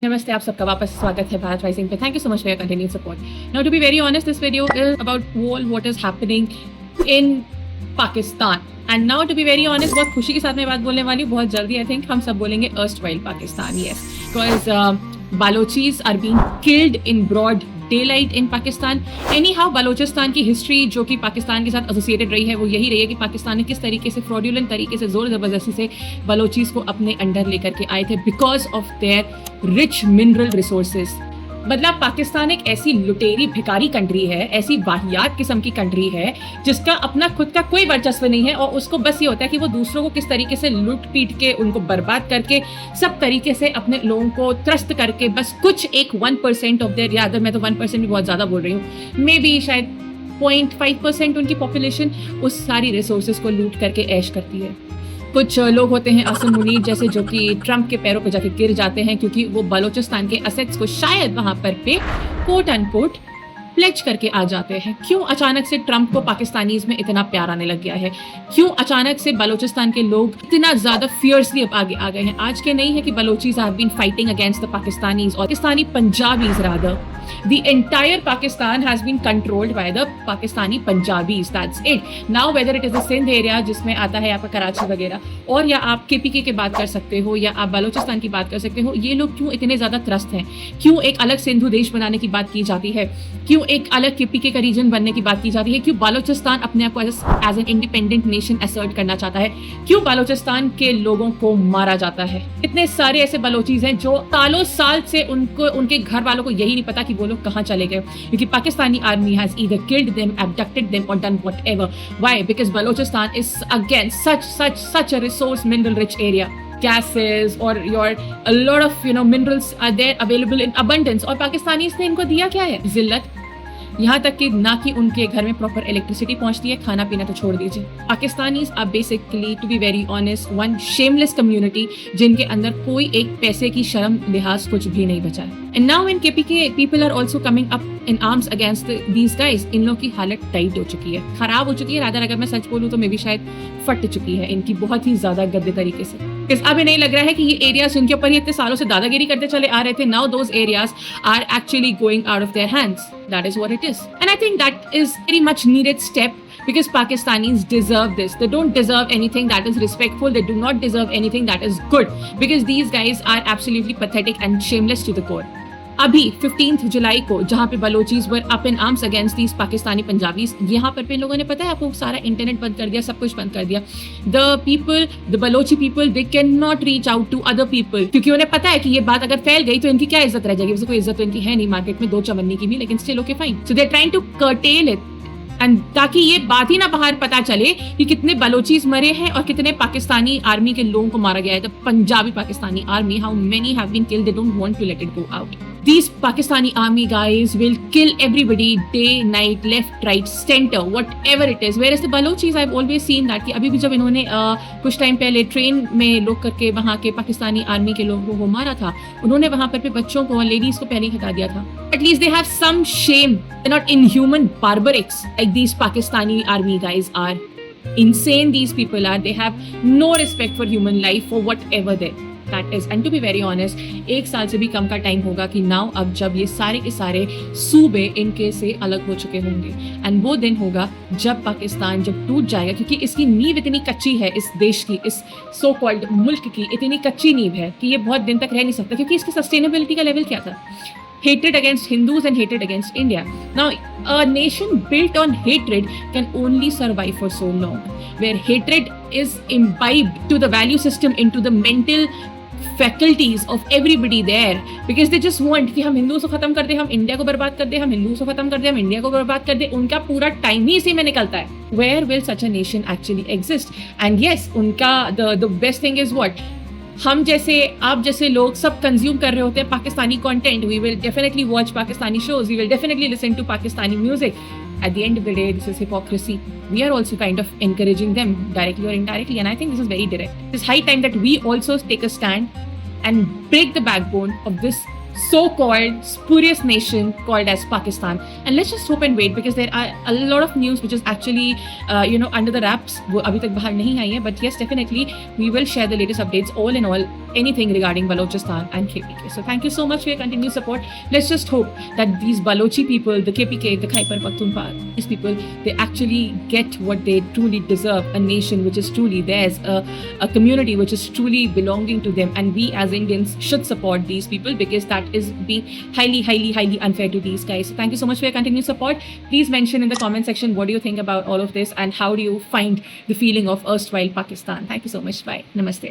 नमस्ते, आप सबका वापस स्वागत है भारत राइजिंग पे। Thank you so much for your continued support. Now to be very honest, this video is about all what is happening in Pakistan. And now to be very honest, बहुत खुशी के साथ मैं बात बोलने वाली हूँ। बहुत जल्दी आई थिंक हम सब बोलेंगे erstwhile Pakistan. Yes, because Balochis are being killed in broad daylight in Pakistan. Anyhow, Balochistan की हिस्ट्री जो कि पाकिस्तान के साथ एसोसिएटेड रही है वो यही रही है कि पाकिस्तान ने किस तरीके से फ्रॉडुलेंट तरीके से जोर ज़बरदस्ती से बलोचीज को अपने अंडर लेकर के आए थे because of their rich mineral resources. मतलब पाकिस्तान एक ऐसी लुटेरी भिकारी कंट्री है, ऐसी वाहियात किस्म की कंट्री है जिसका अपना खुद का कोई वर्चस्व नहीं है और उसको बस ये होता है कि वो दूसरों को किस तरीके से लूट पीट के, उनको बर्बाद करके, सब तरीके से अपने लोगों को त्रस्त करके, बस कुछ एक 1% ऑफ देयर, या अगर मैं तो 1% भी बहुत ज़्यादा बोल रही हूँ, मे बी शायद 0.5% उनकी पॉपुलेशन उस सारी रिसोर्सेज को लूट करके ऐश करती है। कुछ लोग होते हैं असम मुनीर जैसे, जो कि ट्रंप के पैरों पर जाके गिर जाते हैं क्योंकि वो बलोचिस्तान के असेट्स को शायद वहां पर पे कोट अनकोट प्लेज करके आ जाते हैं। क्यों अचानक से ट्रंप को पाकिस्तानीज में इतना प्यार आने लग गया है? क्यों अचानक से बलोचिस्तान के लोग इतना ज्यादा फियर्सली अब आगे आ गए हैं? आज के नहीं है कि Balochis have been fighting against the Pakistanis और Pakistani Punjabis rather. The entire Pakistan has been controlled by the Pakistani Punjabis. That's it. Now whether it is the Sindh area जिसमें आता है आपका कराची वगैरह, और या आप KPK की बात कर सकते हो या आप बलोचिस्तान की बात कर सकते हो, ये लोग क्यों इतने ज़्यादा त्रस्त हैं? क्यों एक अलग सिंधु देश बनाने की बात की जाती है? क्यों एक अलग KPK का रीजन बनने की बात की जाती है? क्यों बलोचिस्तान अपने आप को as an independent nation assert करना चाहता है? क्यों बलोचिस्तान के लोगों को मारा जाता है? इतने सारे ऐसे बलोचीज हैं जो सालों साल से उनको, उनके घर वालों को यही नहीं पता कि वो लोग कहाँ चले गए, क्योंकि Pakistani army has either killed them, abducted them or done whatever. Why? Because Balochistan is again such a resource mineral rich area. Gases or a lot of minerals are there available in abundance, और Pakistanis ने इनको दिया क्या है? जिल्लत। यहाँ तक कि ना कि उनके घर में प्रॉपर इलेक्ट्रिसिटी पहुंचती है, खाना पीना तो छोड़ दीजिए। Pakistanis are basically, to be very honest, one shameless community जिनके अंदर कोई एक पैसे की शर्म लिहाज कुछ भी नहीं बचा है। And now in KPK people are also coming up in arms against these guys. इन लोगों की हालत टाइट हो चुकी है, खराब हो चुकी है। रादर अगर मैं सच बोलूँ तो मे भी शायद फट चुकी है इनकी बहुत ही ज्यादा गंदे तरीके से। अब नहीं लग रहा है कि ये एरियाज जिनके ऊपर ये इतने सालों से दादागिरी करते चले आ रहे थे, now those areas are actually going out of their hands. That is what it is. And I think that is very much needed step because Pakistanis deserve this. They don't deserve anything that is respectful. They do not deserve anything that is good because these guys are absolutely pathetic and shameless to the core. अभी 15 जुलाई को जहाँ पे Balochis were up in arms against these Pakistani Punjabis, यहाँ पर लोगों ने पता है आपको सारा इंटरनेट बंद कर दिया, सब कुछ बंद कर दिया। The Balochi people they can not reach out to other people, क्योंकि उन्हें पता है कि ये बात अगर फैल गई तो इनकी क्या इज्जत रह जाएगी। वैसे कोई इज्जत तो इनकी है नहीं मार्केट में, दो चवन्नी की भी, लेकिन still okay fine. So they are trying to curtail it, and ताकि ये बात ही ना बाहर पता चले कि कितने बलोचीज मरे हैं और कितने पाकिस्तानी आर्मी के लोगों को मारा गया है। The Punjabi Pakistani army, how many have been killed, they don't want to let it go out. These Pakistani army guys will kill everybody day, night, left, right, center, whatever it is. Whereas the Balochis, I've always seen that कि अभी भी जब इन्होंने कुछ time पहले train में लोग करके वहाँ के पाकिस्तानी आर्मी के लोगों को मारा था, उन्होंने वहाँ पर बच्चों को और लेडीज को पहले ही हटा दिया था। At least they have some shame. They're not inhuman barbarics like these Pakistani army guys are. Insane these people are. They have no respect for human life or whatever they that is. And to be very honest, एक साल से भी कम का time होगा कि now अब जब ये सारे के सारे सूबे इनके से अलग हो चुके होंगे, एंड वो दिन होगा जब पाकिस्तान जब टूट जाएगा, क्योंकि इसकी नींव इतनी कच्ची है, इस देश की, इस सो कॉल्ड मुल्क की इतनी कच्ची नींव है कि ये बहुत दिन तक रह नहीं सकता, क्योंकि इसकी सस्टेनेबिलिटी का लेवल क्या था? Hatred against Hindus and hatred against India. Now, a nation built on hatred can only survive for so long, where hatred is imbibed to the value system, into the mental faculties of everybody there, because they just want कि हम हिंदुओं को खत्म कर दे, हम India को बर्बाद कर दे, हम हिंदुओं को खत्म कर दे, हम इंडिया को बर्बाद कर दे। उनका पूरा टाइम ही इसी में निकलता है। Where will such a nation actually exist? And yes, उनका the best thing is what? हम जैसे, आप जैसे लोग सब कंज्यूम कर रहे होते हैं Pakistani content. We will definitely watch Pakistani shows, we will definitely listen to Pakistani music. At the end of the day, this is hypocrisy. We are also kind of encouraging them directly or indirectly, and I think this is very direct. It's high time that we also take a stand and break the backbone of this so-called spurious nation called as Pakistan. And let's just hope and wait, because there are a lot of news which is actually under the wraps, वो अभी तक बाहर नहीं आई है, but yes, definitely we will share the latest updates all in all anything regarding Balochistan and KPK. So thank you so much for your continued support. Let's just hope that these Balochi people, the KPK, the Khyber Pakhtunkhwa, these people, they actually get what they truly deserve, a nation which is truly theirs, a community which is truly belonging to them. And we as Indians should support these people because that is being highly unfair to these guys. So thank you so much for your continued support. Please mention in the comment section what do you think about all of this and how do you find the feeling of erstwhile Pakistan. Thank you so much. Bye. Namaste.